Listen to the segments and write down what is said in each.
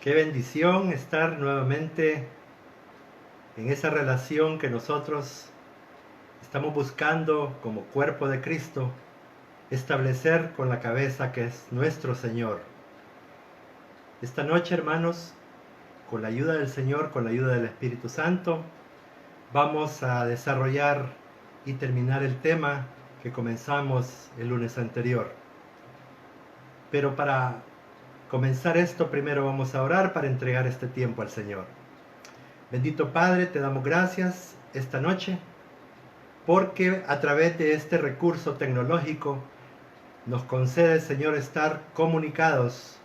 Qué bendición estar nuevamente en esa relación que nosotros estamos buscando como cuerpo de Cristo, establecer con la cabeza que es nuestro Señor. Esta noche, hermanos, con la ayuda del Señor, con la ayuda del Espíritu Santo, vamos a desarrollar y terminar el tema que comenzamos el lunes anterior. Pero para comenzar esto, primero vamos a orar para entregar este tiempo al Señor. Bendito Padre, te damos gracias esta noche porque a través de este recurso tecnológico nos concede, Señor, estar comunicados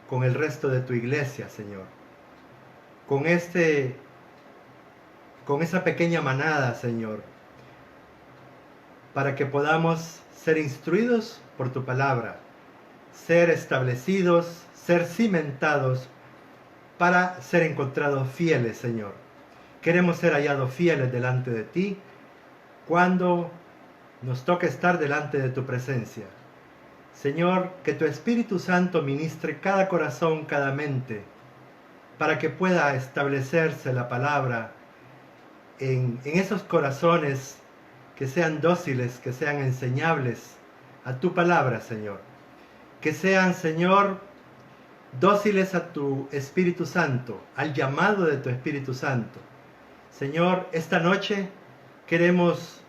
con el resto de tu iglesia, Señor. Con esa pequeña manada, Señor, para que podamos ser instruidos por tu palabra, ser establecidos, ser cimentados para ser encontrados fieles, Señor. Queremos ser hallados fieles delante de ti cuando nos toque estar delante de tu presencia. Señor, que tu Espíritu Santo ministre cada corazón, cada mente, para que pueda establecerse la palabra en esos corazones que sean dóciles, que sean enseñables a tu palabra, Señor. Que sean, Señor, dóciles a tu Espíritu Santo, al llamado de tu Espíritu Santo. Señor, esta noche queremos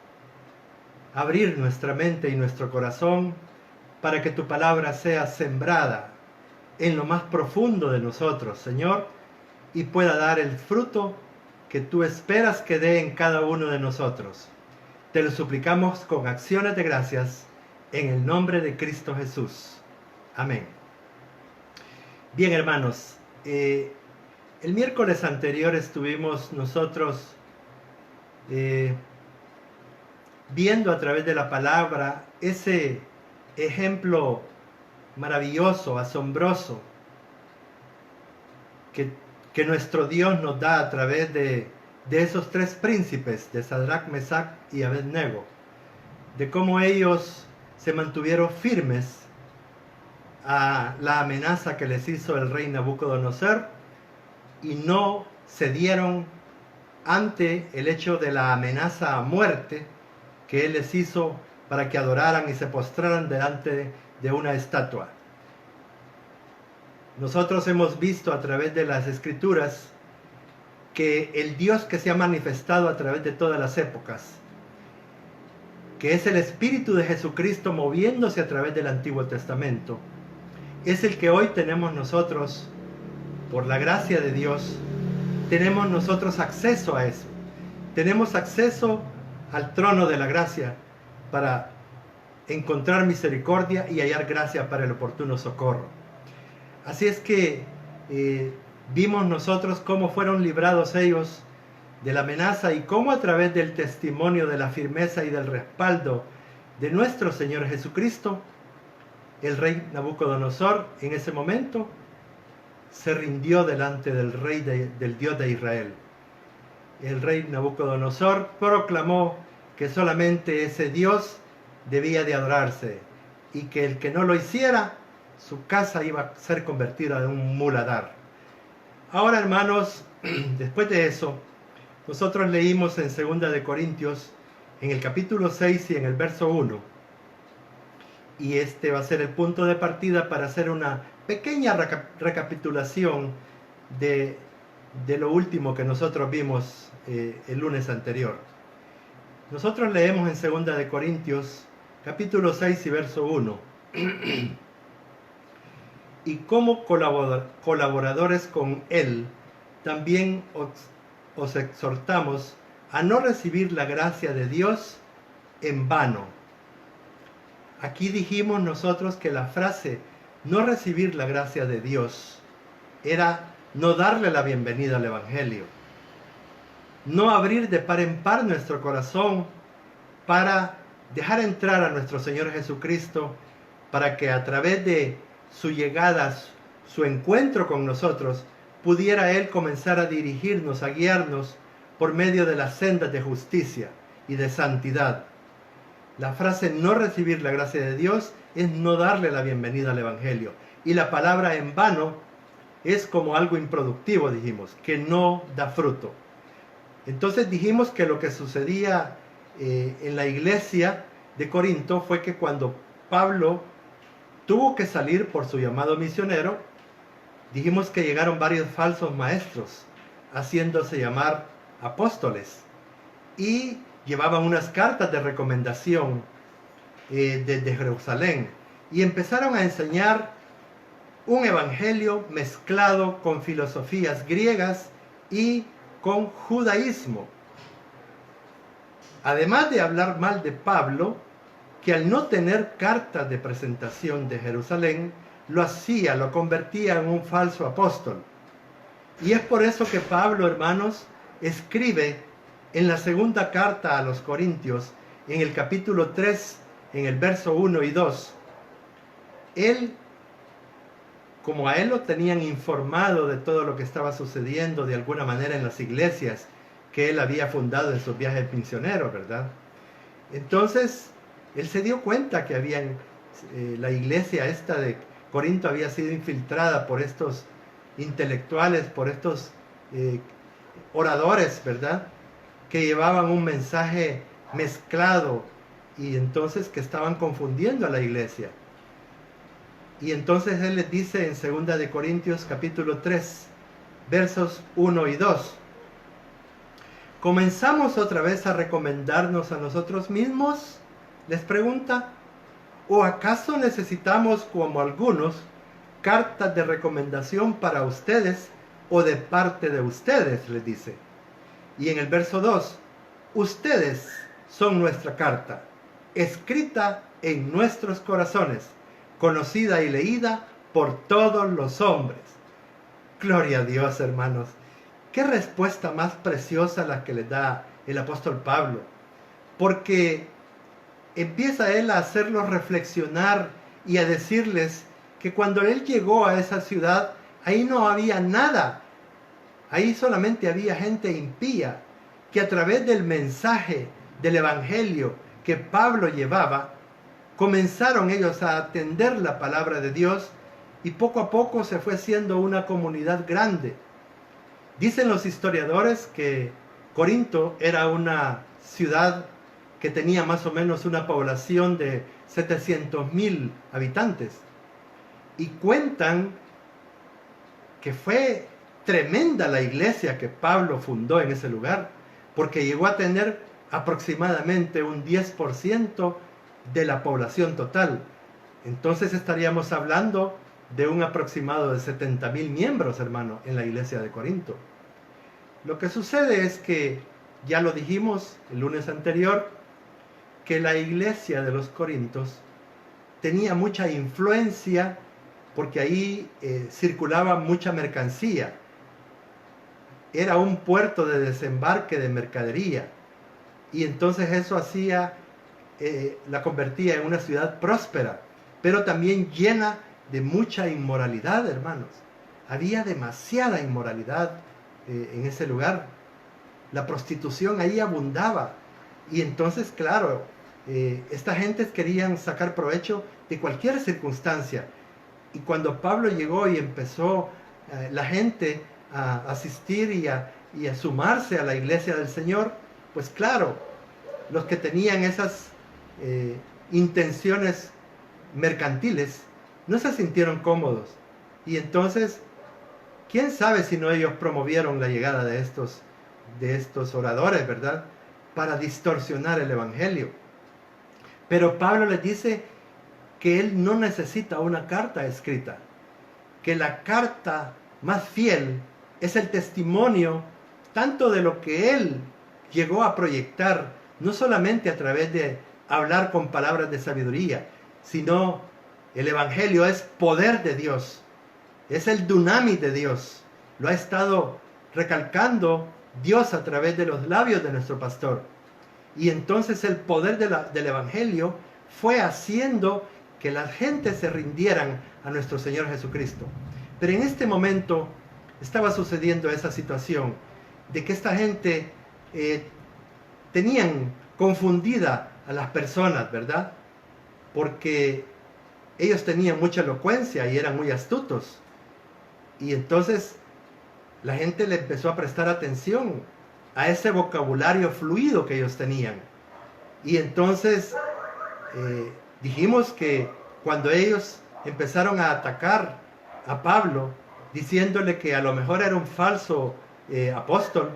abrir nuestra mente y nuestro corazón para que tu palabra sea sembrada en lo más profundo de nosotros, Señor, y pueda dar el fruto que tú esperas que dé en cada uno de nosotros. Te lo suplicamos con acciones de gracias en el nombre de Cristo Jesús. Amén. Bien, hermanos, el miércoles anterior estuvimos nosotros viendo a través de la palabra ese ejemplo maravilloso, asombroso, que nuestro Dios nos da a través de esos tres príncipes, de Sadrach, Mesach y Abednego, de cómo ellos se mantuvieron firmes a la amenaza que les hizo el rey Nabucodonosor y no cedieron ante el hecho de la amenaza a muerte que él les hizo para que adoraran y se postraran delante de una estatua. Nosotros hemos visto a través de las Escrituras que el Dios que se ha manifestado a través de todas las épocas, que es el Espíritu de Jesucristo moviéndose a través del Antiguo Testamento, es el que hoy tenemos nosotros, por la gracia de Dios, tenemos nosotros acceso a eso. Tenemos acceso al trono de la gracia para encontrar misericordia y hallar gracia para el oportuno socorro. Así es que vimos nosotros cómo fueron librados ellos de la amenaza y cómo a través del testimonio de la firmeza y del respaldo de nuestro Señor Jesucristo, el rey Nabucodonosor en ese momento se rindió delante del rey del Dios de Israel. El rey Nabucodonosor proclamó que solamente ese Dios debía de adorarse y que el que no lo hiciera, su casa iba a ser convertida en un muladar. Ahora, hermanos, después de eso, nosotros leímos en 2 de Corintios, en el capítulo 6 y en el verso 1, y este va a ser el punto de partida para hacer una pequeña recapitulación de lo último que nosotros vimos el lunes anterior. Nosotros leemos en 2 de Corintios, capítulo 6 y verso 1. Y como colaboradores con Él, también os exhortamos a no recibir la gracia de Dios en vano. Aquí dijimos nosotros que la frase no recibir la gracia de Dios era no darle la bienvenida al Evangelio, no abrir de par en par nuestro corazón para dejar entrar a nuestro Señor Jesucristo, para que a través de su llegada, su encuentro con nosotros, pudiera Él comenzar a dirigirnos, a guiarnos por medio de las sendas de justicia y de santidad. La frase no recibir la gracia de Dios es no darle la bienvenida al Evangelio. Y la palabra en vano es como algo improductivo, dijimos, que no da fruto. Entonces dijimos que lo que sucedía en la iglesia de Corinto fue que cuando Pablo tuvo que salir por su llamado misionero, dijimos que llegaron varios falsos maestros, haciéndose llamar apóstoles, y llevaban unas cartas de recomendación desde Jerusalén, y empezaron a enseñar un evangelio mezclado con filosofías griegas y con judaísmo. Además de hablar mal de Pablo, que al no tener cartas de presentación de Jerusalén, lo convertía en un falso apóstol. Y es por eso que Pablo, hermanos, escribe en la segunda carta a los Corintios, en el capítulo 3, en el verso 1 y 2, como a él lo tenían informado de todo lo que estaba sucediendo de alguna manera en las iglesias que él había fundado en sus viajes misioneros, ¿verdad? Entonces, él se dio cuenta que la iglesia esta de Corinto había sido infiltrada por estos intelectuales, por estos oradores, ¿verdad? Que llevaban un mensaje mezclado y entonces que estaban confundiendo a la iglesia. Y entonces él les dice en 2 de Corintios capítulo 3, versos 1 y 2. ¿Comenzamos otra vez a recomendarnos a nosotros mismos?, les pregunta. ¿O acaso necesitamos, como algunos, cartas de recomendación para ustedes o de parte de ustedes?, les dice. Y en el verso 2, ustedes son nuestra carta, escrita en nuestros corazones, conocida y leída por todos los hombres. Gloria a Dios, hermanos. Qué respuesta más preciosa la que le da el apóstol Pablo, porque empieza él a hacerlos reflexionar y a decirles que cuando él llegó a esa ciudad, ahí no había nada, ahí solamente había gente impía, que a través del mensaje del evangelio que Pablo llevaba, comenzaron ellos a atender la palabra de Dios y poco a poco se fue siendo una comunidad grande. Dicen los historiadores que Corinto era una ciudad que tenía más o menos una población de 700,000 habitantes. Y cuentan que fue tremenda la iglesia que Pablo fundó en ese lugar, porque llegó a tener aproximadamente un 10% de la población total. Entonces estaríamos hablando de un aproximado de 70,000 miembros, hermano, en la iglesia de Corinto. Lo que sucede es que, ya lo dijimos el lunes anterior, que la iglesia de los Corintios tenía mucha influencia porque ahí circulaba mucha mercancía. Era un puerto de desembarque de mercadería y entonces eso la convertía en una ciudad próspera, pero también llena de mucha inmoralidad, hermanos. Había demasiada inmoralidad en ese lugar. La prostitución ahí abundaba y entonces, claro, esta gente querían sacar provecho de cualquier circunstancia. Y cuando Pablo llegó y empezó la gente a asistir y a sumarse a la iglesia del Señor, pues claro, los que tenían esas intenciones mercantiles no se sintieron cómodos. Y entonces, quién sabe si no ellos promovieron la llegada de estos oradores, ¿verdad?, para distorsionar el evangelio. Pero Pablo les dice que él no necesita una carta escrita, que la carta más fiel es el testimonio tanto de lo que él llegó a proyectar, no solamente a través de hablar con palabras de sabiduría, sino el evangelio es poder de Dios, es el dunamis de Dios. Lo ha estado recalcando Dios a través de los labios de nuestro pastor. Y entonces el poder del evangelio fue haciendo que la gente se rindieran a nuestro Señor Jesucristo. Pero en este momento estaba sucediendo esa situación de que esta gente tenían confundida a las personas, ¿verdad? Porque ellos tenían mucha elocuencia y eran muy astutos. Y entonces la gente le empezó a prestar atención a ese vocabulario fluido que ellos tenían. Y entonces dijimos que cuando ellos empezaron a atacar a Pablo, diciéndole que a lo mejor era un falso apóstol,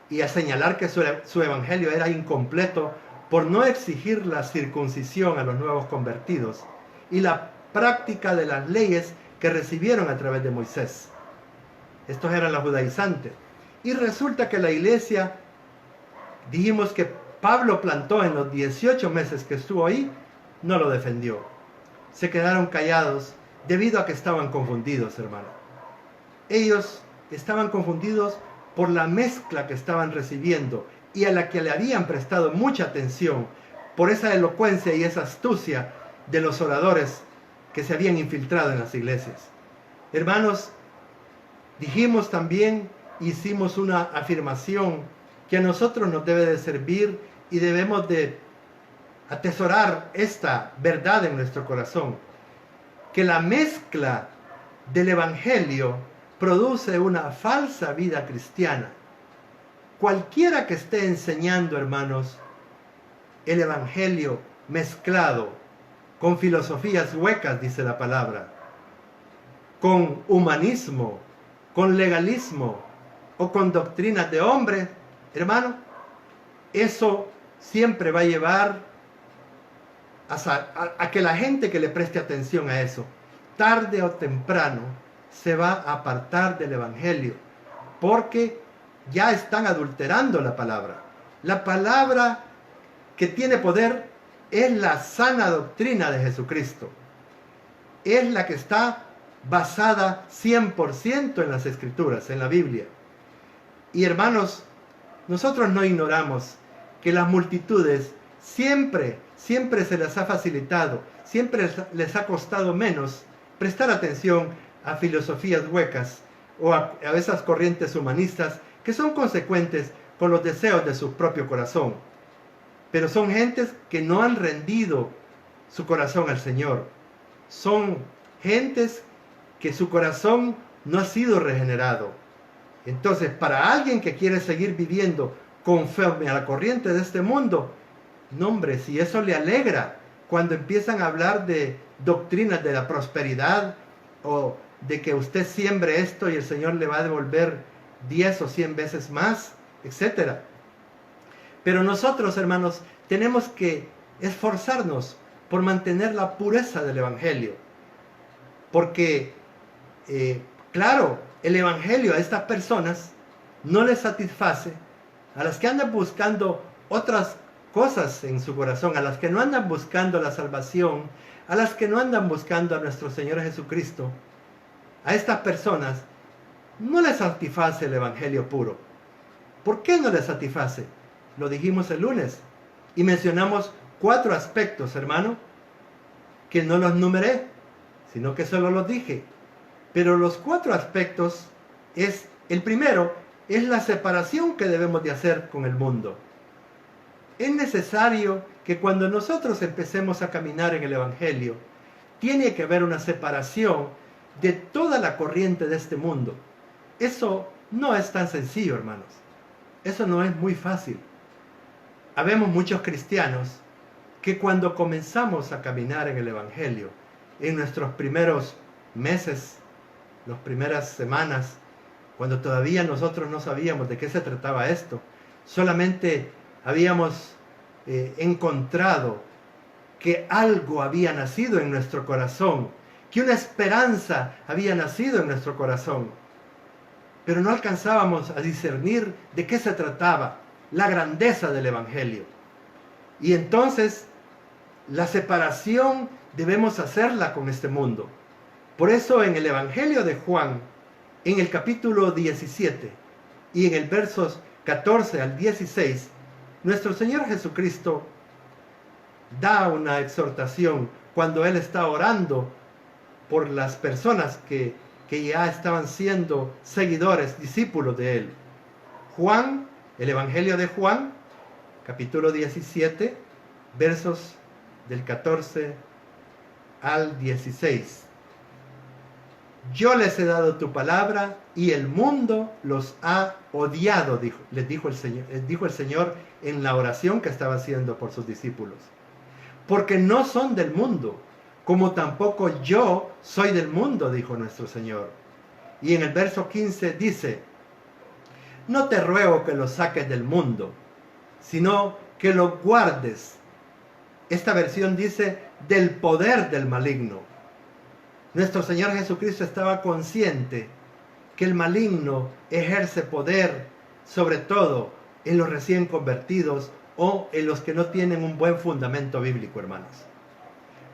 y a señalar que su evangelio era incompleto por no exigir la circuncisión a los nuevos convertidos y la práctica de las leyes que recibieron a través de Moisés. Estos eran los judaizantes. Y resulta que la iglesia, dijimos que Pablo plantó en los 18 meses que estuvo ahí, no lo defendió. Se quedaron callados debido a que estaban confundidos, hermano. Ellos estaban confundidos por la mezcla que estaban recibiendo y a la que le habían prestado mucha atención por esa elocuencia y esa astucia de los oradores que se habían infiltrado en las iglesias. Hermanos, dijimos también, hicimos una afirmación que a nosotros nos debe de servir y debemos de atesorar esta verdad en nuestro corazón, que la mezcla del evangelio produce una falsa vida cristiana. Cualquiera que esté enseñando, hermanos, el evangelio mezclado con filosofías huecas, dice la palabra, con humanismo, con legalismo o con doctrinas de hombres, hermano, eso siempre va a llevar a que la gente que le preste atención a eso, tarde o temprano, se va a apartar del evangelio, porque ya están adulterando la palabra. La palabra que tiene poder es la sana doctrina de Jesucristo. Es la que está basada 100% en las Escrituras, en la Biblia. Y hermanos, nosotros no ignoramos que las multitudes siempre se les ha facilitado, siempre les ha costado menos prestar atención a filosofías huecas o a esas corrientes humanistas que son consecuentes con los deseos de su propio corazón. Pero son gentes que no han rendido su corazón al Señor. Son gentes que su corazón no ha sido regenerado. Entonces, para alguien que quiere seguir viviendo conforme a la corriente de este mundo, no, hombre, si eso le alegra cuando empiezan a hablar de doctrinas de la prosperidad o de que usted siembre esto y el Señor le va a devolver 10 o 100 veces más, etc. Pero nosotros, hermanos, tenemos que esforzarnos por mantener la pureza del evangelio. Porque, claro, el evangelio a estas personas no les satisface, a las que andan buscando otras cosas en su corazón, a las que no andan buscando la salvación, a las que no andan buscando a nuestro Señor Jesucristo. A estas personas no les satisface el evangelio puro. ¿Por qué no les satisface? Lo dijimos el lunes y mencionamos 4 aspectos, hermano, que no los numeré, sino que solo los dije. Pero los 4 aspectos el primero es la separación que debemos de hacer con el mundo. Es necesario que cuando nosotros empecemos a caminar en el evangelio, tiene que haber una separación de toda la corriente de este mundo. Eso no es tan sencillo, hermanos. Eso no es muy fácil. Habemos muchos cristianos que cuando comenzamos a caminar en el evangelio, en nuestros primeros meses, las primeras semanas, cuando todavía nosotros no sabíamos de qué se trataba esto, solamente habíamos encontrado que algo había nacido en nuestro corazón, que una esperanza había nacido en nuestro corazón, pero no alcanzábamos a discernir de qué se trataba, la grandeza del evangelio. Y entonces la separación debemos hacerla con este mundo. Por eso en el evangelio de Juan, en el capítulo 17 y en el versos 14 al 16, nuestro Señor Jesucristo da una exhortación cuando Él está orando por las personas que ya estaban siendo seguidores, discípulos de Él. Juan, el Evangelio de Juan, capítulo 17, versos del 14 al 16. yo les he dado tu palabra y el mundo los ha odiado, les dijo el Señor en la oración que estaba haciendo por sus discípulos. Porque no son del mundo, como tampoco yo soy del mundo, dijo nuestro Señor. Y en el verso 15 dice, no te ruego que los saques del mundo, sino que los guardes. Esta versión dice, del poder del maligno. Nuestro Señor Jesucristo estaba consciente que el maligno ejerce poder, sobre todo en los recién convertidos o en los que no tienen un buen fundamento bíblico, hermanos.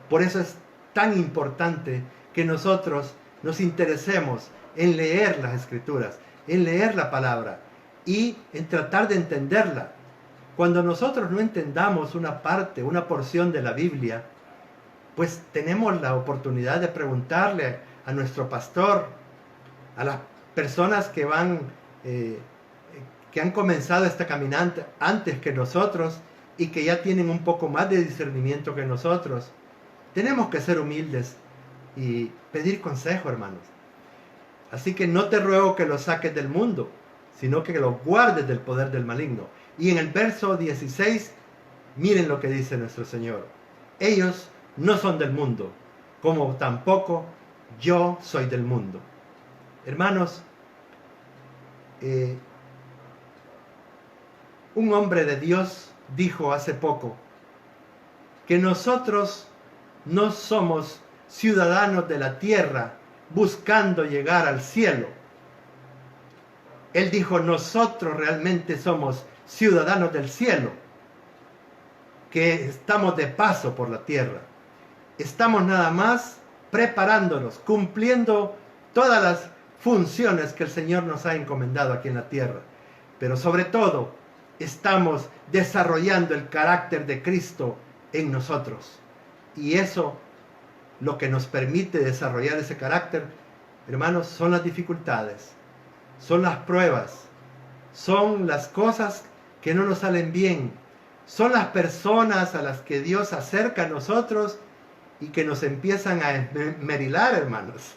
Por eso es tan importante que nosotros nos interesemos en leer las Escrituras, en leer la palabra y en tratar de entenderla. Cuando nosotros no entendamos una parte, una porción de la Biblia, pues tenemos la oportunidad de preguntarle a nuestro pastor, a las personas que han comenzado esta caminata antes que nosotros y que ya tienen un poco más de discernimiento que nosotros. Tenemos que ser humildes y pedir consejo, hermanos. Así que no te ruego que los saques del mundo, sino que los guardes del poder del maligno. Y en el verso 16, miren lo que dice nuestro Señor. Ellos no son del mundo, como tampoco yo soy del mundo. Hermanos, un hombre de Dios dijo hace poco que nosotros no somos ciudadanos de la tierra buscando llegar al cielo. Él dijo, nosotros realmente somos ciudadanos del cielo, que estamos de paso por la tierra. Estamos nada más preparándonos, cumpliendo todas las funciones que el Señor nos ha encomendado aquí en la tierra. Pero sobre todo, estamos desarrollando el carácter de Cristo en nosotros. Y eso, lo que nos permite desarrollar ese carácter, hermanos, son las dificultades, son las pruebas, son las cosas que no nos salen bien, son las personas a las que Dios acerca a nosotros y que nos empiezan a esmerilar, hermanos.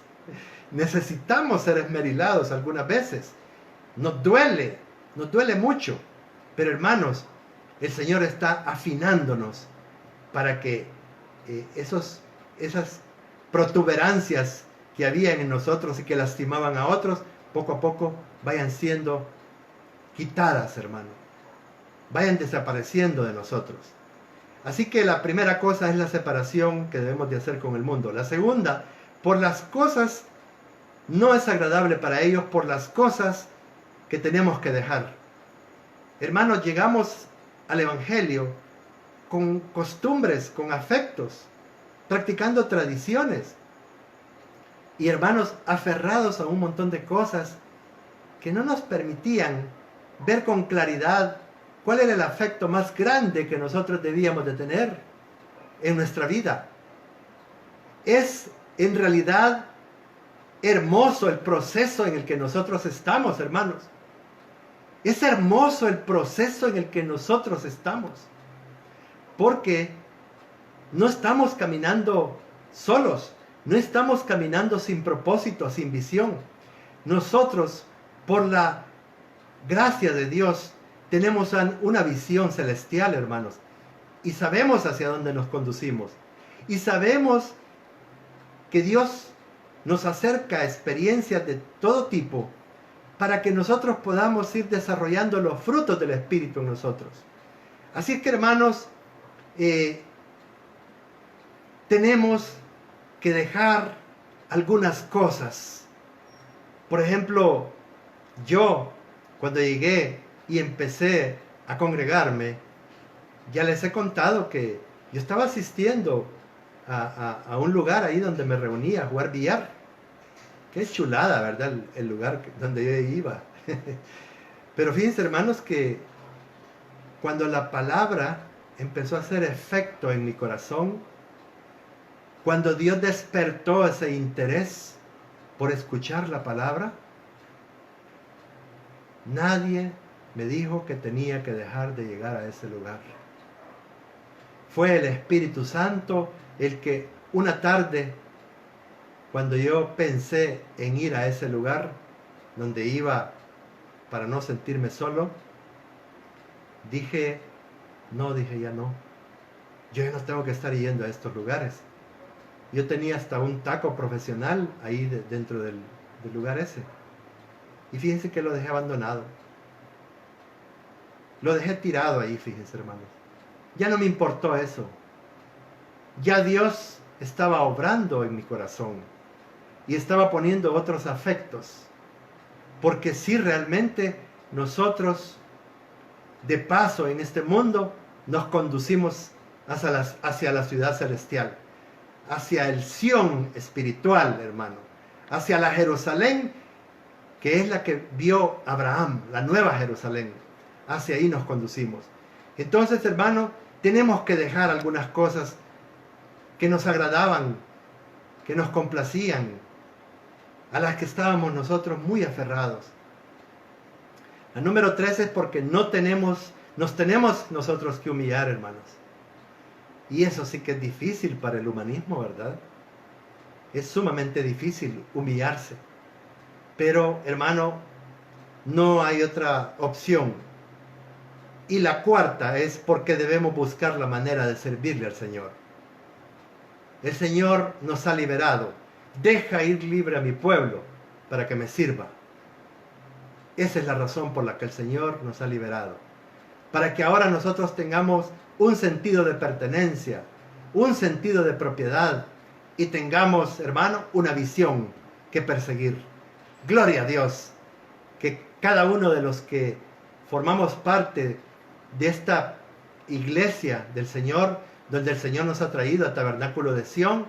Necesitamos ser esmerilados algunas veces. Nos duele mucho. Pero hermanos, el Señor está afinándonos para que esas protuberancias que habían en nosotros y que lastimaban a otros, poco a poco vayan siendo quitadas, hermano. Vayan desapareciendo de nosotros. Así que la primera cosa es la separación que debemos de hacer con el mundo. La segunda, por las cosas, no es agradable para ellos, por las cosas que tenemos que dejar. Hermanos, llegamos al Evangelio con costumbres, con afectos, practicando tradiciones. Y hermanos, aferrados a un montón de cosas que no nos permitían ver con claridad cuál era el afecto más grande que nosotros debíamos de tener en nuestra vida. Es en realidad hermoso el proceso en el que nosotros estamos, hermanos. Es hermoso el proceso en el que nosotros estamos. Porque no estamos caminando solos, no estamos caminando sin propósito, sin visión. Nosotros, por la gracia de Dios, tenemos una visión celestial, hermanos. Y sabemos hacia dónde nos conducimos. Y sabemos que Dios nos acerca a experiencias de todo tipo para que nosotros podamos ir desarrollando los frutos del Espíritu en nosotros. Así es que, hermanos, tenemos que dejar algunas cosas. Por ejemplo, yo, cuando llegué y empecé a congregarme, ya les he contado que yo estaba asistiendo a un lugar ahí donde me reunía a jugar billar. Qué chulada, ¿verdad? El lugar donde yo iba. Pero fíjense, hermanos, que cuando la palabra empezó a hacer efecto en mi corazón, cuando Dios despertó ese interés por escuchar la palabra, nadie me dijo que tenía que dejar de llegar a ese lugar. Fue el Espíritu Santo el que una tarde cuando yo pensé en ir a ese lugar donde iba para no sentirme solo, dije ya no. Yo ya no tengo que estar yendo a estos lugares. Yo tenía hasta un taco profesional ahí dentro del lugar ese. Y fíjense que lo dejé abandonado. Lo dejé tirado ahí, fíjense, hermanos. Ya no me importó eso. Ya Dios estaba obrando en mi corazón y estaba poniendo otros afectos. Porque si realmente nosotros, de paso en este mundo, nos conducimos hacia la ciudad celestial, hacia el Sión espiritual, hermano, hacia la Jerusalén, que es la que vio Abraham, la nueva Jerusalén. Hacia ahí nos conducimos. Entonces, hermano, tenemos que dejar algunas cosas que nos agradaban, que nos complacían, a las que estábamos nosotros muy aferrados. La número 3 es porque nos tenemos nosotros que humillar, hermanos. Y eso sí que es difícil para el humanismo, ¿verdad? Es sumamente difícil humillarse. Pero, hermano, no hay otra opción. Y la cuarta es porque debemos buscar la manera de servirle al Señor. El Señor nos ha liberado. Deja ir libre a mi pueblo para que me sirva. Esa es la razón por la que el Señor nos ha liberado. Para que ahora nosotros tengamos un sentido de pertenencia, un sentido de propiedad y tengamos, hermano, una visión que perseguir. Gloria a Dios, que cada uno de los que formamos parte de esta iglesia del Señor, donde el Señor nos ha traído al tabernáculo de Sión,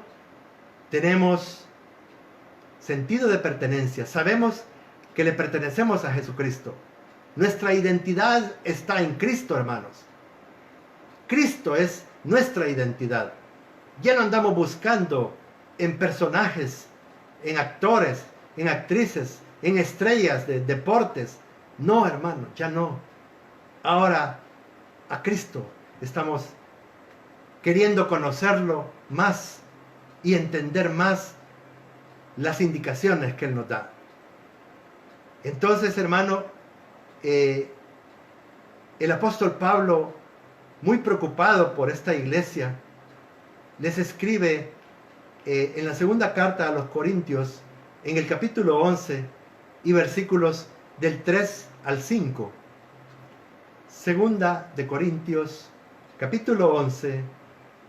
tenemos sentido de pertenencia. Sabemos que le pertenecemos a Jesucristo. Nuestra identidad está en Cristo, hermanos. Cristo es nuestra identidad. Ya no andamos buscando en personajes, en actores, en actrices, en estrellas de deportes. No, hermano, ya no. Ahora a Cristo estamos queriendo conocerlo más y entender más las indicaciones que Él nos da. Entonces, hermano, el apóstol Pablo, muy preocupado por esta iglesia, les escribe en la segunda carta a los Corintios, en el capítulo 11 y versículos del 3 al 5. Segunda de Corintios, capítulo 11,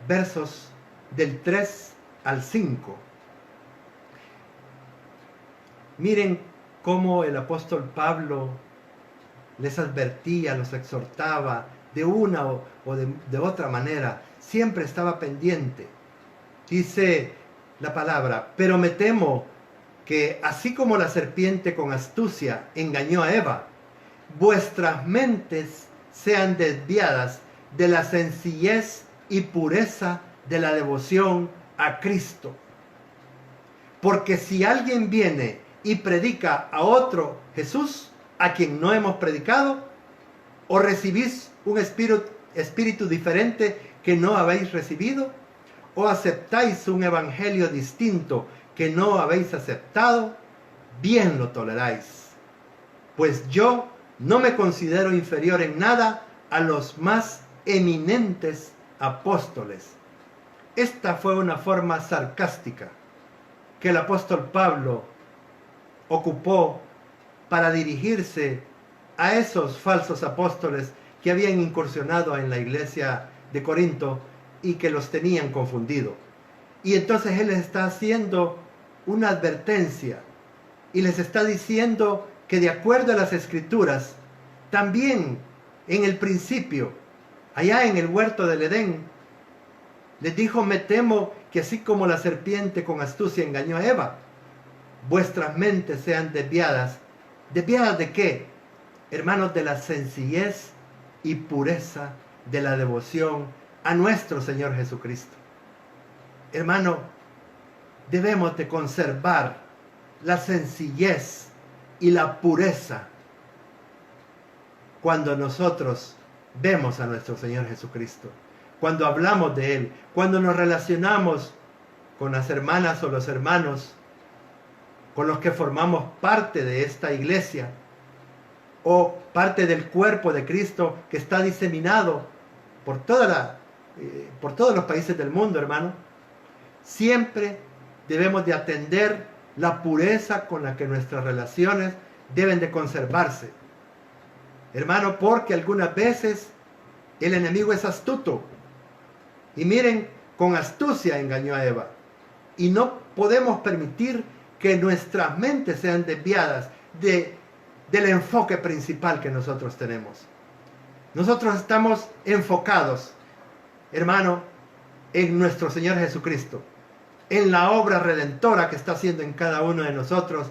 versos del 3 al 5. Miren cómo el apóstol Pablo les advertía, los exhortaba de una o de otra manera. Siempre estaba pendiente. Dice la palabra: pero me temo que así como la serpiente con astucia engañó a Eva, vuestras mentes sean desviadas de la sencillez y pureza de la devoción a Cristo. Porque si alguien viene y predica a otro Jesús, a quien no hemos predicado, o recibís un espíritu diferente que no habéis recibido, o aceptáis un evangelio distinto que no habéis aceptado, bien lo toleráis. Pues yo no me considero inferior en nada a los más eminentes apóstoles. Esta fue una forma sarcástica que el apóstol Pablo ocupó para dirigirse a esos falsos apóstoles que habían incursionado en la iglesia de Corinto y que los tenían confundido. Y entonces él les está haciendo una advertencia y les está diciendo que de acuerdo a las escrituras, también en el principio, allá en el huerto del Edén, les dijo: me temo que así como la serpiente con astucia engañó a Eva, vuestras mentes sean desviadas. ¿Desviadas de qué? Hermanos, de la sencillez y pureza de la devoción a nuestro Señor Jesucristo. Hermano, debemos de conservar la sencillez y la pureza cuando nosotros vemos a nuestro Señor Jesucristo, cuando hablamos de Él, cuando nos relacionamos con las hermanas o los hermanos con los que formamos parte de esta iglesia o parte del cuerpo de Cristo que está diseminado por todos los países del mundo, hermano, siempre debemos de atender la pureza con la que nuestras relaciones deben de conservarse. Hermano, porque algunas veces el enemigo es astuto. Y miren, con astucia engañó a Eva. Y no podemos permitir que nuestras mentes sean desviadas del enfoque principal que nosotros tenemos. Nosotros estamos enfocados, hermano, en nuestro Señor Jesucristo, en la obra redentora que está haciendo en cada uno de nosotros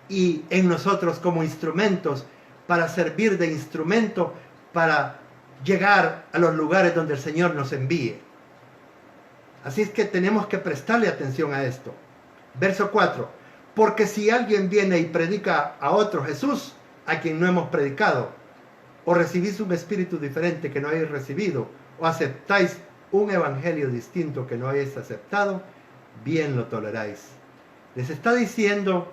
y en nosotros como instrumentos para servir de instrumento para llegar a los lugares donde el Señor nos envíe. Así es que tenemos que prestarle atención a esto. Verso 4. Porque si alguien viene y predica a otro Jesús, a quien no hemos predicado, o recibís un espíritu diferente que no hayáis recibido, o aceptáis un evangelio distinto que no hayáis aceptado, bien lo toleráis. Les está diciendo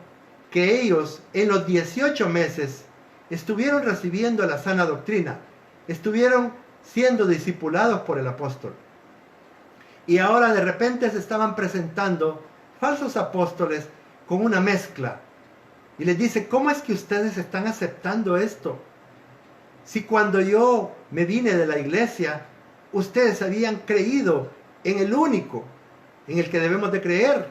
que ellos en los 18 meses estuvieron recibiendo la sana doctrina, estuvieron siendo discipulados por el apóstol. Y ahora de repente se estaban presentando falsos apóstoles con una mezcla. Y les dice, ¿cómo es que ustedes están aceptando esto? Si cuando yo me vine de la iglesia, ustedes habían creído en el único, en el que debemos de creer,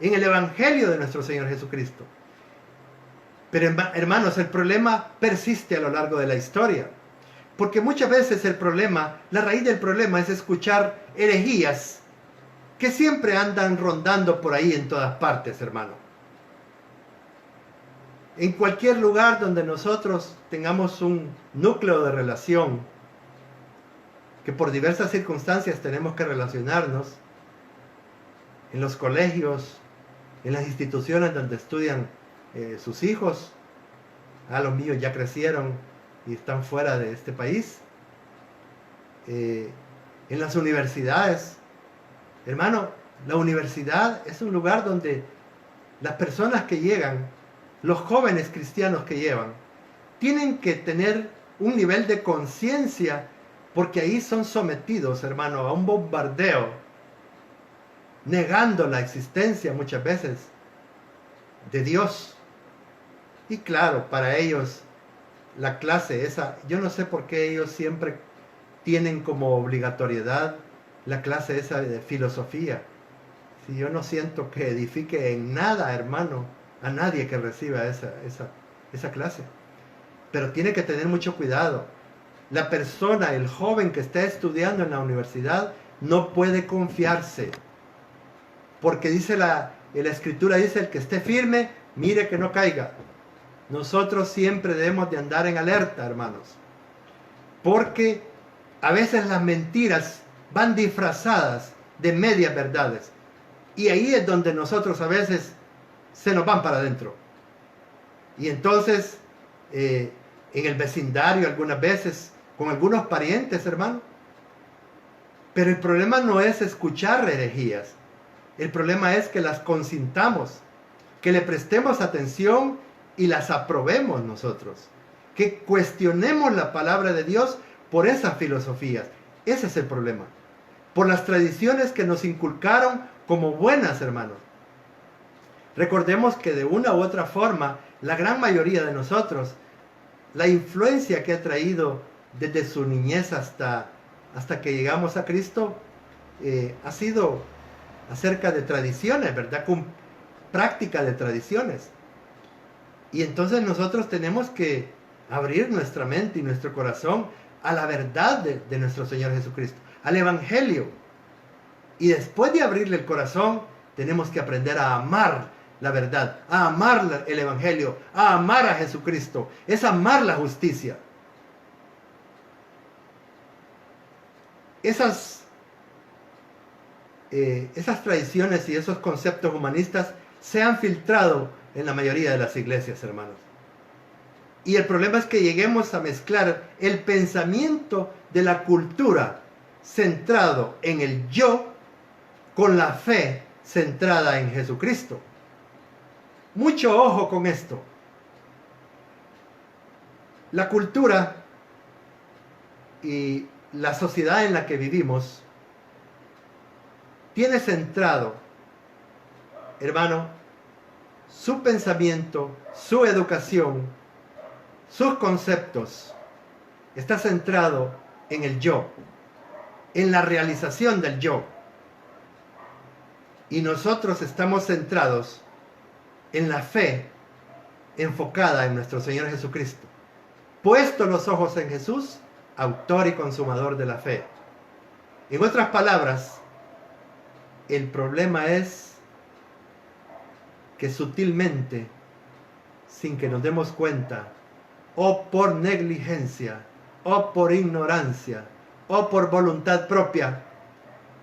en el evangelio de nuestro Señor Jesucristo. Pero hermanos, el problema persiste a lo largo de la historia. Porque muchas veces la raíz del problema es escuchar herejías que siempre andan rondando por ahí en todas partes, hermano. En cualquier lugar donde nosotros tengamos un núcleo de relación, que por diversas circunstancias tenemos que relacionarnos, en los colegios, en las instituciones donde estudian sus hijos, los míos ya crecieron y están fuera de este país, en las universidades. Hermano, la universidad es un lugar donde las personas que llegan, los jóvenes cristianos que llevan, tienen que tener un nivel de conciencia, porque ahí son sometidos, hermano, a un bombardeo, negando la existencia muchas veces de Dios. Y claro, para ellos la clase esa, yo no sé por qué ellos siempre tienen como obligatoriedad la clase esa de filosofía. Si yo no siento que edifique en nada, hermano, a nadie que reciba esa clase. Pero tiene que tener mucho cuidado. La persona, el joven que está estudiando en la universidad, no puede confiarse. Porque dice la Escritura, dice, el que esté firme, mire que no caiga. Nosotros siempre debemos de andar en alerta, hermanos. Porque a veces las mentiras van disfrazadas de medias verdades. Y ahí es donde nosotros a veces se nos van para adentro. Y entonces, en el vecindario algunas veces, con algunos parientes, hermano. Pero el problema no es escuchar herejías. El problema es que las consintamos, que le prestemos atención y las aprobemos nosotros. Que cuestionemos la palabra de Dios por esas filosofías. Ese es el problema. Por las tradiciones que nos inculcaron como buenas, hermanos. Recordemos que de una u otra forma, la gran mayoría de nosotros, la influencia que ha traído desde su niñez hasta que llegamos a Cristo, ha sido acerca de tradiciones, ¿verdad? Con práctica de tradiciones. Y entonces nosotros tenemos que abrir nuestra mente y nuestro corazón a la verdad de nuestro Señor Jesucristo, al Evangelio. Y después de abrirle el corazón, tenemos que aprender a amar la verdad, a amar el Evangelio, a amar a Jesucristo. Es amar la justicia. Esas tradiciones y esos conceptos humanistas se han filtrado en la mayoría de las iglesias, hermanos. Y el problema es que lleguemos a mezclar el pensamiento de la cultura centrado en el yo con la fe centrada en Jesucristo. Mucho ojo con esto. La cultura y la sociedad en la que vivimos tiene centrado, hermano, su pensamiento, su educación, sus conceptos, está centrado en el yo, en la realización del yo. Y nosotros estamos centrados en la fe enfocada en nuestro Señor Jesucristo. Puesto los ojos en Jesús, autor y consumador de la fe. En otras palabras, el problema es que sutilmente, sin que nos demos cuenta, o por negligencia, o por ignorancia, o por voluntad propia,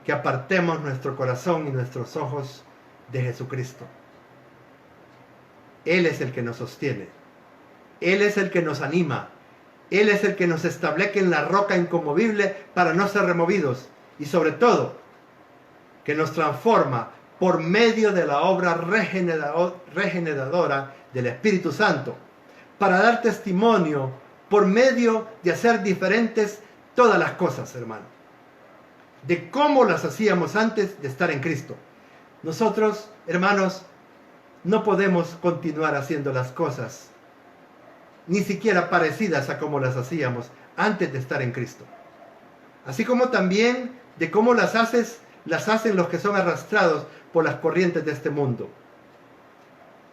que apartemos nuestro corazón y nuestros ojos de Jesucristo. Él es el que nos sostiene. Él es el que nos anima. Él es el que nos establece en la roca inconmovible para no ser removidos. Y sobre todo, que nos transforma por medio de la obra regeneradora del Espíritu Santo, para dar testimonio por medio de hacer diferentes todas las cosas, hermano, de cómo las hacíamos antes de estar en Cristo. Nosotros, hermanos, no podemos continuar haciendo las cosas ni siquiera parecidas a como las hacíamos antes de estar en Cristo. Así como también de cómo las hacen los que son arrastrados por las corrientes de este mundo.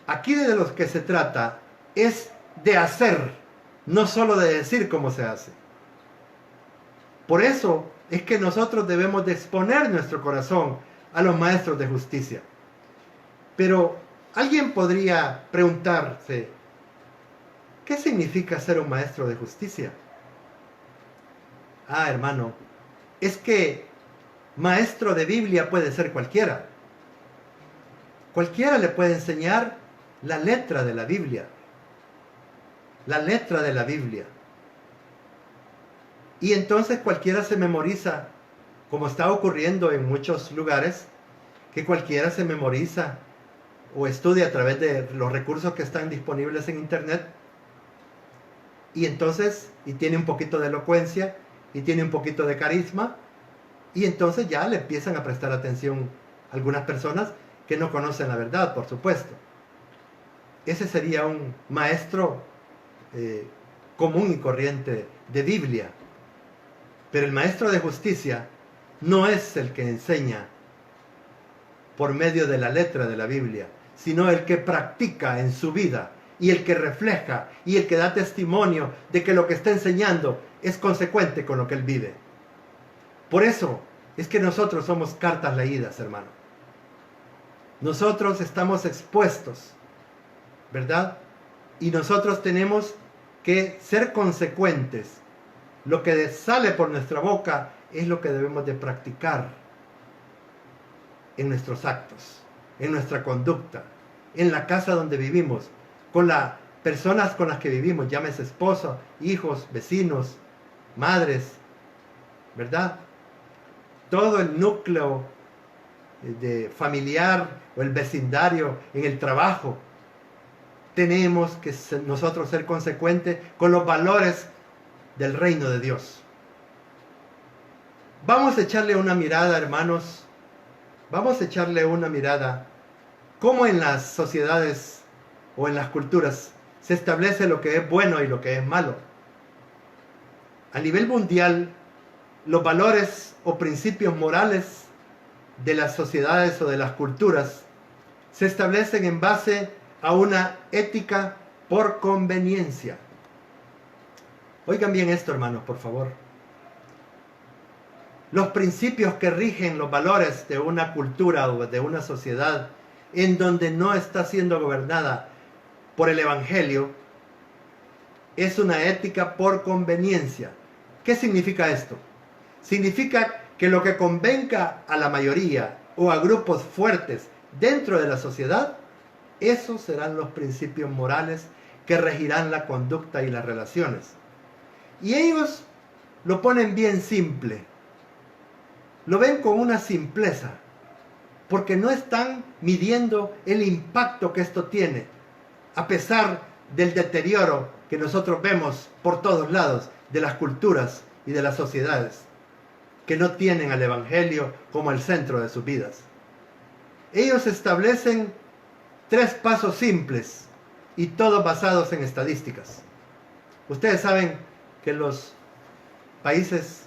Aquí de lo que se trata es de hacer, no solo de decir cómo se hace. Por eso es que nosotros debemos de exponer nuestro corazón a los maestros de justicia. Pero alguien podría preguntarse, ¿qué significa ser un maestro de justicia? Ah, hermano, es que maestro de Biblia puede ser cualquiera. Cualquiera le puede enseñar la letra de la Biblia. La letra de la Biblia. Y entonces cualquiera se memoriza, como está ocurriendo en muchos lugares, que cualquiera se memoriza o estudia a través de los recursos que están disponibles en internet. Y entonces, y tiene un poquito de elocuencia, y tiene un poquito de carisma, y entonces ya le empiezan a prestar atención algunas personas que no conocen la verdad, por supuesto. Ese sería un maestro común y corriente de Biblia. Pero el maestro de justicia no es el que enseña por medio de la letra de la Biblia, sino el que practica en su vida y el que refleja y el que da testimonio de que lo que está enseñando es consecuente con lo que él vive. Por eso es que nosotros somos cartas leídas, hermano. Nosotros estamos expuestos, ¿verdad? Y nosotros tenemos que ser consecuentes. Lo que sale por nuestra boca es lo que debemos de practicar en nuestros actos, en nuestra conducta, en la casa donde vivimos, con las personas con las que vivimos, llámese esposo, hijos, vecinos, madres, ¿verdad? Todo el núcleo de familiar o el vecindario, en el trabajo. Tenemos que nosotros ser consecuentes con los valores del reino de Dios. Vamos a echarle una mirada, hermanos. Vamos a echarle una mirada cómo en las sociedades o en las culturas se establece lo que es bueno y lo que es malo. A nivel mundial, los valores o principios morales de las sociedades o de las culturas se establecen en base a una ética por conveniencia. Oigan bien esto, hermanos, por favor. Los principios que rigen los valores de una cultura o de una sociedad en donde no está siendo gobernada por el Evangelio es una ética por conveniencia. ¿Qué significa esto? Significa que lo que convenga a la mayoría o a grupos fuertes dentro de la sociedad, esos serán los principios morales que regirán la conducta y las relaciones. Y ellos lo ponen bien simple. Lo ven con una simpleza. porque no están midiendo el impacto que esto tiene, a pesar del deterioro que nosotros vemos por todos lados de las culturas y de las sociedades, que no tienen al Evangelio como el centro de sus vidas. Ellos establecen 3 pasos simples y todos basados en estadísticas. Ustedes saben que los países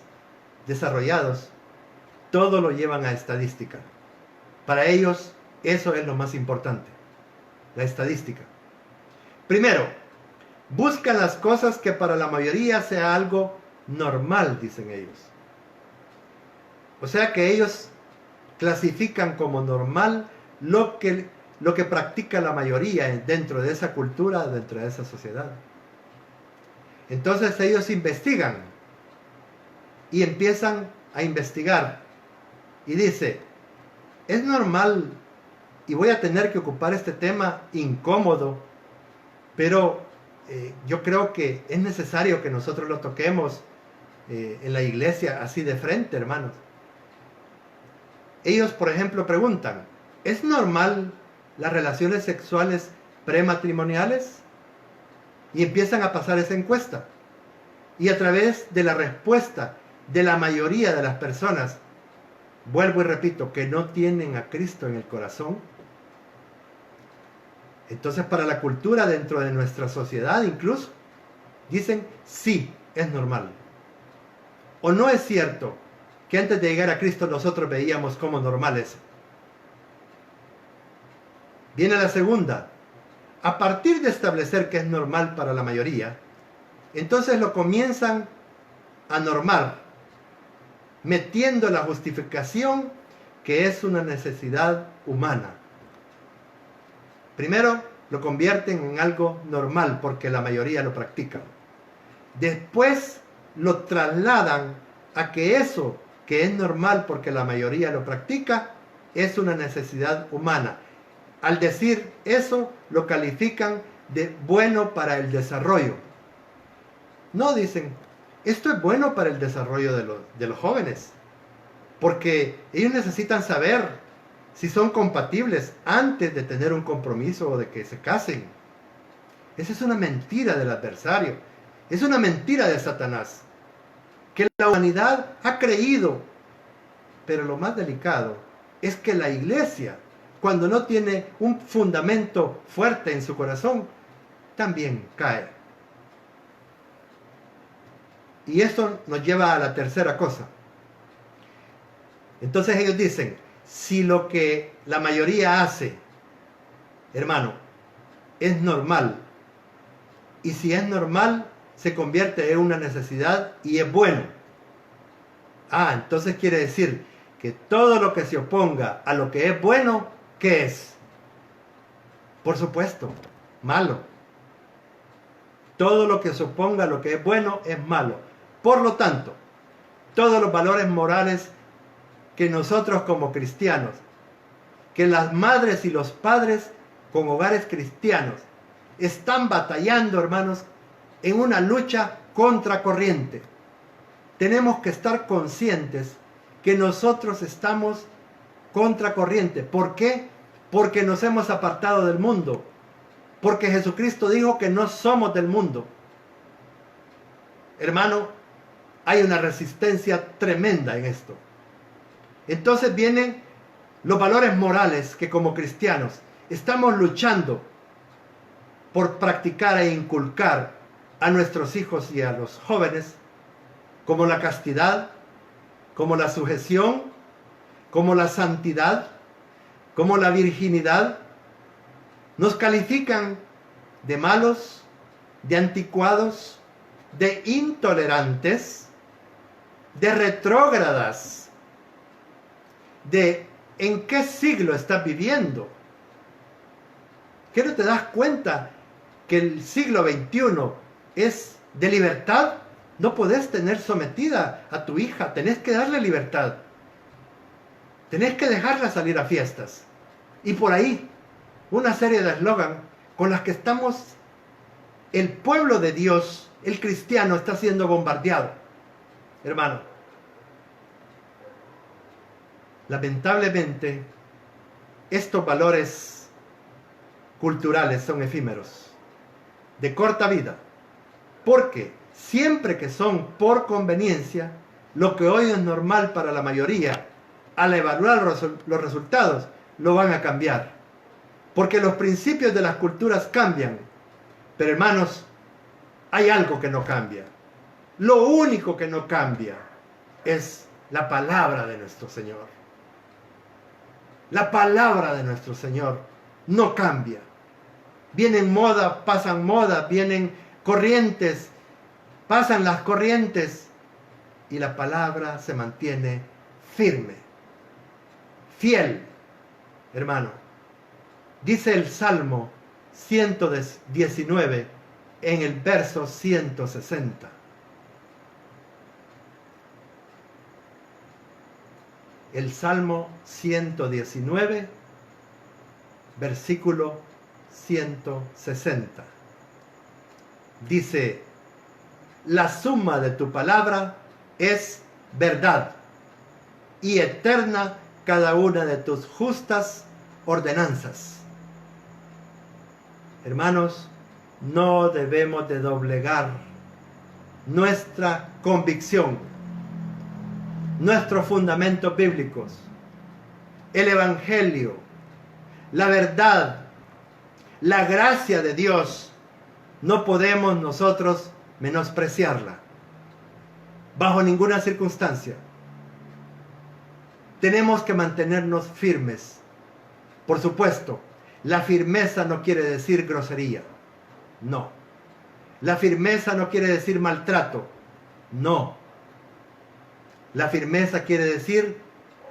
desarrollados todo lo llevan a estadística. Para ellos eso es lo más importante, la estadística. Primero, buscan las cosas que para la mayoría sea algo normal, dicen ellos. O sea que ellos clasifican como normal lo que practica la mayoría dentro de esa cultura, dentro de esa sociedad. Entonces ellos investigan y empiezan a investigar y dice, es normal, y voy a tener que ocupar este tema incómodo, pero yo creo que es necesario que nosotros lo toquemos en la iglesia así de frente, hermanos. Ellos, por ejemplo, preguntan, ¿es normal las relaciones sexuales prematrimoniales? Y empiezan a pasar esa encuesta. Y a través de la respuesta de la mayoría de las personas, vuelvo y repito, que no tienen a Cristo en el corazón, entonces para la cultura dentro de nuestra sociedad incluso, dicen, sí, es normal. ¿O no es cierto que antes de llegar a Cristo nosotros veíamos como normal eso? Viene la segunda. A partir de establecer que es normal para la mayoría, entonces lo comienzan a normar, metiendo la justificación que es una necesidad humana. Primero, lo convierten en algo normal porque la mayoría lo practica. Después, lo trasladan a que eso que es normal porque la mayoría lo practica es una necesidad humana. Al decir eso, lo califican de bueno para el desarrollo. No, dicen, esto es bueno para el desarrollo de los jóvenes, porque ellos necesitan saber si son compatibles antes de tener un compromiso o de que se casen. Esa es una mentira del adversario, es una mentira de Satanás, que la humanidad ha creído, pero lo más delicado es que la iglesia, cuando no tiene un fundamento fuerte en su corazón, también cae. Y eso nos lleva a la tercera cosa. Entonces ellos dicen, si lo que la mayoría hace, hermano, es normal, y si es normal, se convierte en una necesidad y es bueno. Entonces quiere decir que todo lo que se oponga a lo que es bueno, ¿qué es? Por supuesto, malo. Todo lo que se oponga a lo que es bueno es malo. Por lo tanto, todos los valores morales que nosotros como cristianos, que las madres y los padres con hogares cristianos están batallando, hermanos, en una lucha contracorriente. Tenemos que estar conscientes que nosotros estamos contracorriente. ¿Por qué? Porque nos hemos apartado del mundo. Porque Jesucristo dijo que no somos del mundo. Hermano, hay una resistencia tremenda en esto. Entonces vienen los valores morales que como cristianos estamos luchando por practicar e inculcar a nuestros hijos y a los jóvenes, como la castidad, como la sujeción, como la santidad, como la virginidad. Nos califican de malos, de anticuados, de intolerantes, de retrógradas, de en qué siglo estás viviendo. ¿Qué no te das cuenta que el siglo XXI es de libertad? No podés tener sometida a tu hija, tenés que darle libertad. Tenés que dejarla salir a fiestas. Y por ahí, una serie de eslogan con las que estamos, el pueblo de Dios, el cristiano, está siendo bombardeado. Hermano, lamentablemente, estos valores culturales son efímeros, de corta vida, porque siempre que son por conveniencia, lo que hoy es normal para la mayoría, al evaluar los resultados, lo van a cambiar. Porque los principios de las culturas cambian. Pero hermanos, hay algo que no cambia. Lo único que no cambia es la palabra de nuestro Señor. La palabra de nuestro Señor no cambia. Vienen modas, pasan modas, vienen corrientes, pasan las corrientes y la palabra se mantiene firme, fiel, hermano. Dice el Salmo 119 en el verso 160. El Salmo 119, versículo 160. Dice: la suma de tu palabra es verdad, y eterna cada una de tus justas ordenanzas. Hermanos, no debemos de doblegar nuestra convicción, nuestros fundamentos bíblicos, el Evangelio, la verdad, la gracia de Dios. No podemos nosotros menospreciarla bajo ninguna circunstancia. Tenemos que mantenernos firmes. Por supuesto, la firmeza no quiere decir grosería. No. La firmeza no quiere decir maltrato. No. La firmeza quiere decir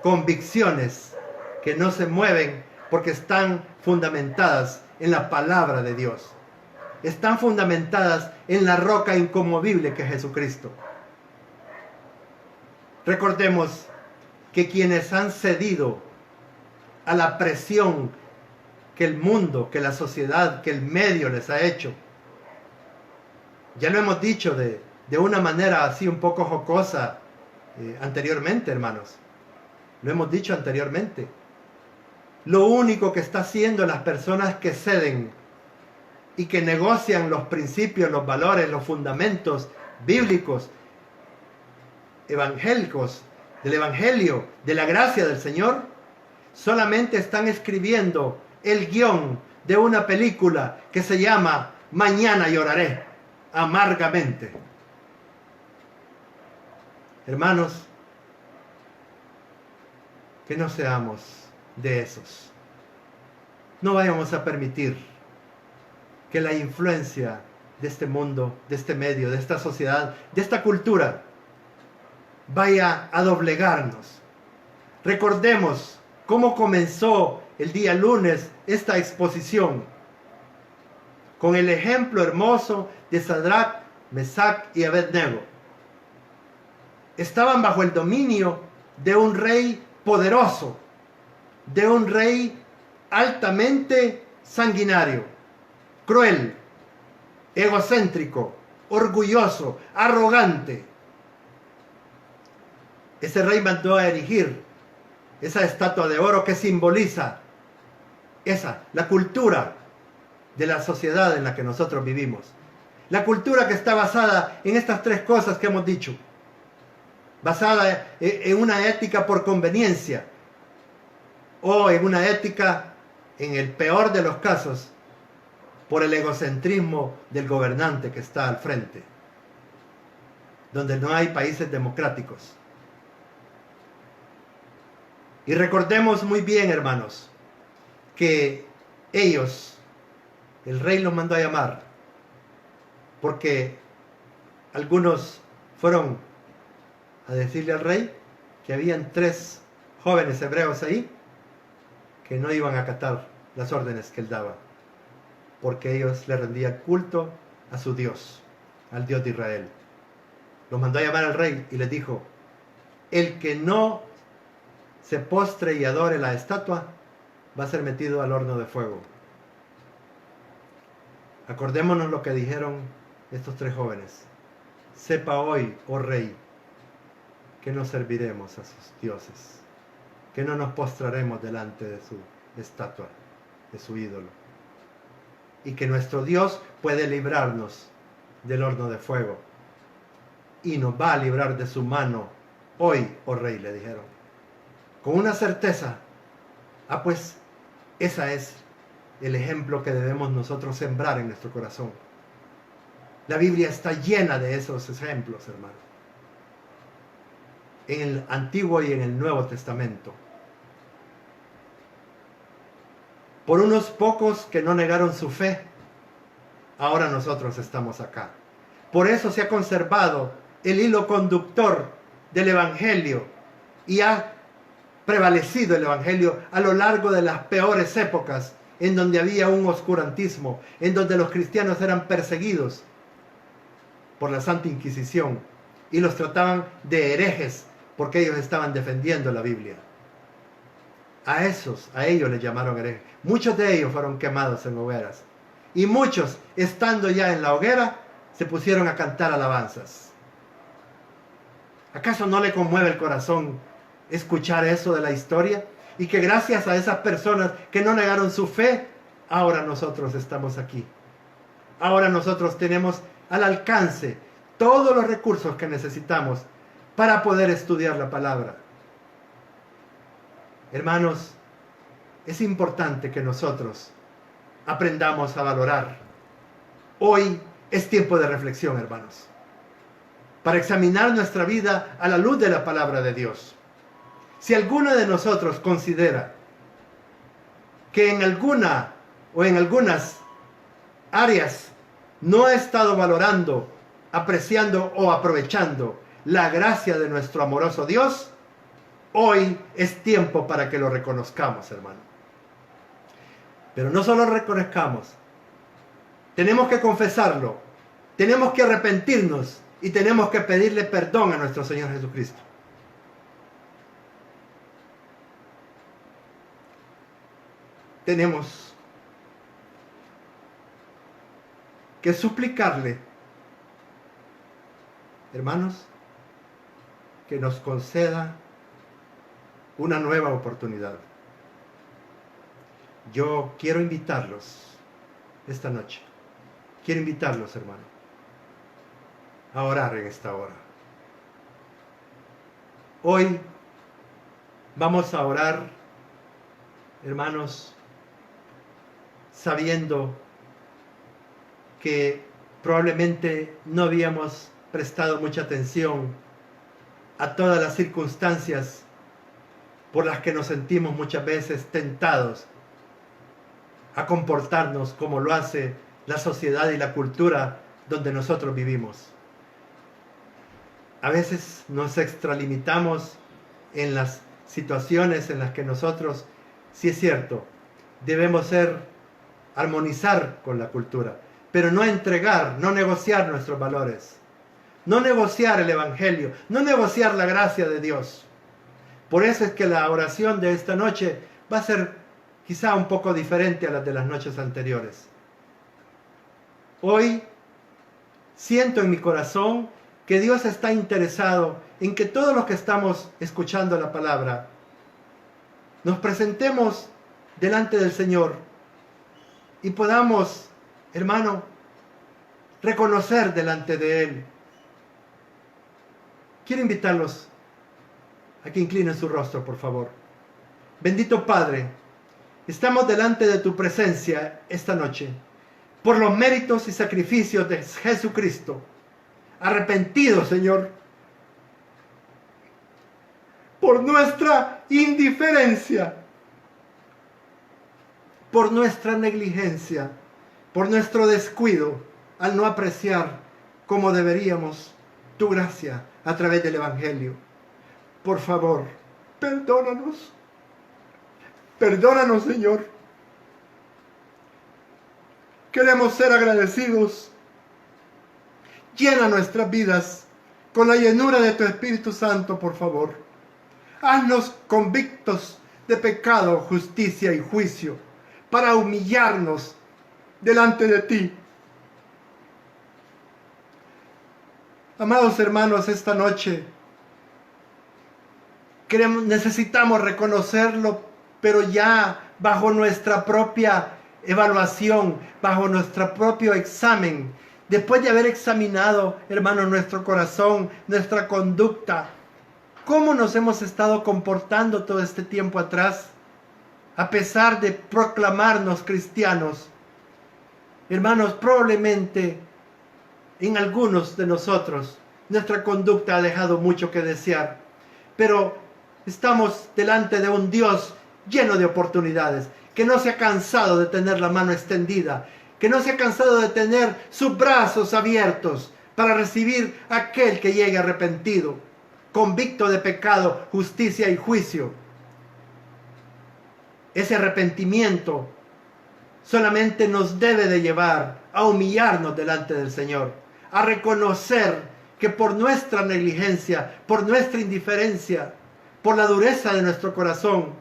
convicciones que no se mueven porque están fundamentadas en la palabra de Dios. Están fundamentadas en la roca inconmovible que es Jesucristo. Recordemos que quienes han cedido a la presión que el mundo, que la sociedad, que el medio les ha hecho, ya lo hemos dicho de una manera así un poco jocosa anteriormente, hermanos. Lo hemos dicho anteriormente. Lo único que está haciendo las personas que ceden y que negocian los principios, los valores, los fundamentos bíblicos, evangélicos, del Evangelio, de la gracia del Señor, solamente están escribiendo el guión de una película que se llama Mañana lloraré amargamente. Hermanos, que no seamos de esos. No vayamos a permitir que la influencia de este mundo, de este medio, de esta sociedad, de esta cultura, vaya a doblegarnos. Recordemos cómo comenzó el día lunes esta exposición, con el ejemplo hermoso de Sadrach, Mesach y Abednego. Estaban bajo el dominio de un rey poderoso, de un rey altamente sanguinario, cruel, egocéntrico, orgulloso, arrogante. Ese rey mandó a erigir esa estatua de oro que simboliza la cultura de la sociedad en la que nosotros vivimos. La cultura que está basada en estas tres cosas que hemos dicho. Basada en una ética por conveniencia o en una ética, en el peor de los casos, por el egocentrismo del gobernante que está al frente, donde no hay países democráticos. Y recordemos muy bien, hermanos, que ellos, el rey los mandó a llamar, porque algunos fueron a decirle al rey que habían 3 jóvenes hebreos ahí que no iban a acatar las órdenes que él daba, porque ellos le rendían culto a su Dios, al Dios de Israel. Los mandó a llamar al rey y les dijo: el que no se postre y adore la estatua va a ser metido al horno de fuego. Acordémonos lo que dijeron estos 3 jóvenes: sepa hoy, oh rey, que no serviremos a sus dioses, que no nos postraremos delante de su estatua, de su ídolo. Y que nuestro Dios puede librarnos del horno de fuego. Y nos va a librar de su mano hoy, oh rey, le dijeron. Con una certeza. Pues ese es el ejemplo que debemos nosotros sembrar en nuestro corazón. La Biblia está llena de esos ejemplos, hermano. En el Antiguo y en el Nuevo Testamento. Por unos pocos que no negaron su fe, ahora nosotros estamos acá. Por eso se ha conservado el hilo conductor del Evangelio y ha prevalecido el Evangelio a lo largo de las peores épocas en donde había un oscurantismo, en donde los cristianos eran perseguidos por la Santa Inquisición y los trataban de herejes porque ellos estaban defendiendo la Biblia. A ellos les llamaron herejes. Muchos de ellos fueron quemados en hogueras. Y muchos, estando ya en la hoguera, se pusieron a cantar alabanzas. ¿Acaso no le conmueve el corazón escuchar eso de la historia? Y que gracias a esas personas que no negaron su fe, ahora nosotros estamos aquí. Ahora nosotros tenemos al alcance todos los recursos que necesitamos para poder estudiar la palabra. Hermanos, es importante que nosotros aprendamos a valorar. Hoy es tiempo de reflexión, hermanos, para examinar nuestra vida a la luz de la palabra de Dios. Si alguno de nosotros considera que en alguna o en algunas áreas no ha estado valorando, apreciando o aprovechando la gracia de nuestro amoroso Dios, hoy es tiempo para que lo reconozcamos, hermano. Pero no solo reconozcamos, tenemos que confesarlo, tenemos que arrepentirnos y tenemos que pedirle perdón a nuestro Señor Jesucristo. Tenemos que suplicarle, hermanos, que nos conceda una nueva oportunidad. Yo quiero invitarlos esta noche. Quiero invitarlos, hermano, a orar en esta hora. Hoy vamos a orar, hermanos, sabiendo que probablemente no habíamos prestado mucha atención a todas las circunstancias por las que nos sentimos muchas veces tentados a comportarnos como lo hace la sociedad y la cultura donde nosotros vivimos. A veces nos extralimitamos en las situaciones en las que nosotros, sí es cierto, debemos armonizar con la cultura, pero no entregar, no negociar nuestros valores, no negociar el Evangelio, no negociar la gracia de Dios. Por eso es que la oración de esta noche va a ser quizá un poco diferente a las de las noches anteriores. Hoy siento en mi corazón que Dios está interesado en que todos los que estamos escuchando la palabra nos presentemos delante del Señor y podamos, hermano, reconocer delante de Él. Quiero invitarlos a que inclinen su rostro, por favor. Bendito Padre, estamos delante de tu presencia esta noche, por los méritos y sacrificios de Jesucristo. Arrepentidos, Señor, por nuestra indiferencia, por nuestra negligencia, por nuestro descuido al no apreciar como deberíamos tu gracia a través del Evangelio. Por favor, perdónanos. Perdónanos, Señor. Queremos ser agradecidos. Llena nuestras vidas con la llenura de tu Espíritu Santo, por favor. Haznos convictos de pecado, justicia y juicio, para humillarnos delante de ti. Amados hermanos, esta noche necesitamos reconocer lo pero ya bajo nuestra propia evaluación, bajo nuestro propio examen, después de haber examinado, hermanos, nuestro corazón, nuestra conducta, cómo nos hemos estado comportando todo este tiempo atrás, a pesar de proclamarnos cristianos. Hermanos, probablemente en algunos de nosotros nuestra conducta ha dejado mucho que desear, pero estamos delante de un Dios lleno de oportunidades, que no se ha cansado de tener la mano extendida, que no se ha cansado de tener sus brazos abiertos para recibir a aquel que llegue arrepentido, convicto de pecado, justicia y juicio. Ese arrepentimiento solamente nos debe de llevar a humillarnos delante del Señor, a reconocer que por nuestra negligencia, por nuestra indiferencia, por la dureza de nuestro corazón,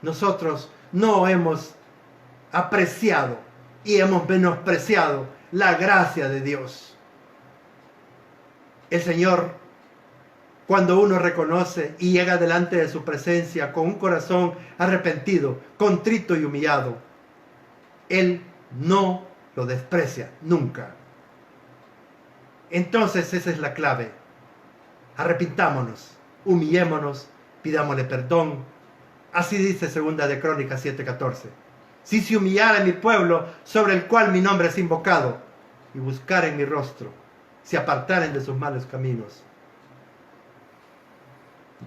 nosotros no hemos apreciado y hemos menospreciado la gracia de Dios. El Señor, cuando uno reconoce y llega delante de su presencia con un corazón arrepentido, contrito y humillado, Él no lo desprecia nunca. Entonces esa es la clave. Arrepintámonos, humillémonos, pidámosle perdón. Así dice 2 de Crónicas 7:14. Si se humillara mi pueblo, sobre el cual mi nombre es invocado, y buscaren mi rostro, se apartaren de sus malos caminos,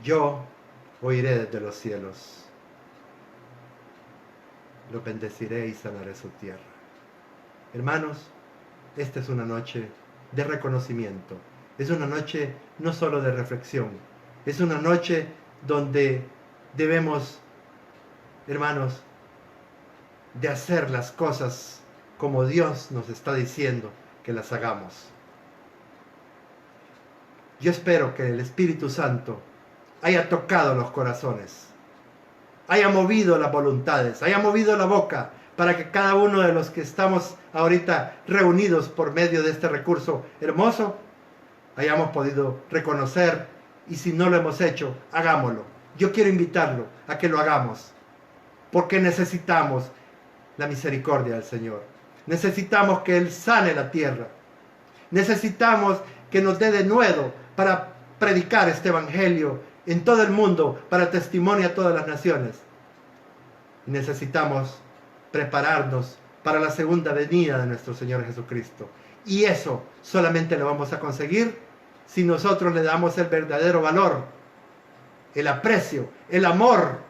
yo oiré desde los cielos, lo bendeciré y sanaré su tierra. Hermanos, esta es una noche de reconocimiento. Es una noche no solo de reflexión, es una noche donde debemos, hermanos, de hacer las cosas como Dios nos está diciendo que las hagamos. Yo espero que el Espíritu Santo haya tocado los corazones, haya movido las voluntades, haya movido la boca, para que cada uno de los que estamos ahorita reunidos por medio de este recurso hermoso, hayamos podido reconocer, y si no lo hemos hecho, hagámoslo. Yo quiero invitarlo a que lo hagamos, porque necesitamos la misericordia del Señor. Necesitamos que Él sane la tierra. Necesitamos que nos dé denuedo para predicar este evangelio en todo el mundo, para testimonio a todas las naciones. Necesitamos prepararnos para la segunda venida de nuestro Señor Jesucristo. Y eso solamente lo vamos a conseguir si nosotros le damos el verdadero valor, el aprecio, el amor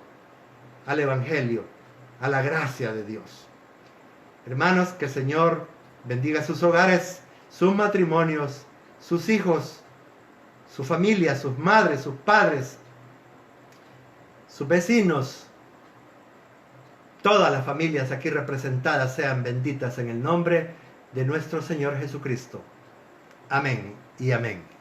al evangelio, a la gracia de Dios. Hermanos, que el Señor bendiga sus hogares, sus matrimonios, sus hijos, su familia, sus madres, sus padres, sus vecinos. Todas las familias aquí representadas sean benditas en el nombre de nuestro Señor Jesucristo. Amén y amén.